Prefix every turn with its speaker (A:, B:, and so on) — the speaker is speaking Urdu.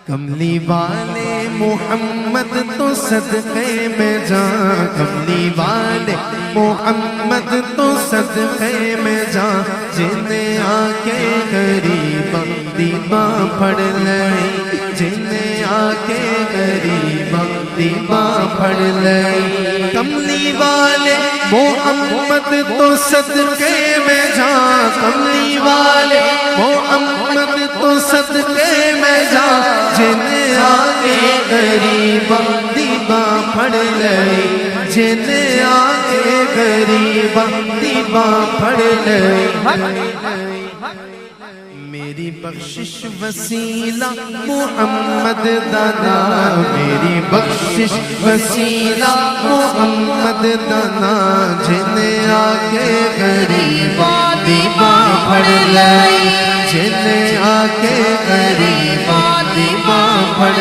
A: کملی والے محمد تو صدقے میں جان، کملی والے محمد تو صدقے میں جان، جنہیں آ کے غریب دیباں پڑھ لئی، جنہیں آ کے غریب دیباں پڑھ لئی۔ کملی والے محمد تو صدقے میں جان، کملی والے محمد تو صدقے میں جان، جنہیں آگے غریباں دیباں پڑھ لئی، جنہیں آگے غریباں دیباں پڑھ لئی۔ میری بخشش وسیلہ محمد دانا، میری بخشش وسیلہ محمد دانا، جنہیں آگے غریباں دیباں پڑھ لئی، جنہیں آگے غریباں دیباں پڑھ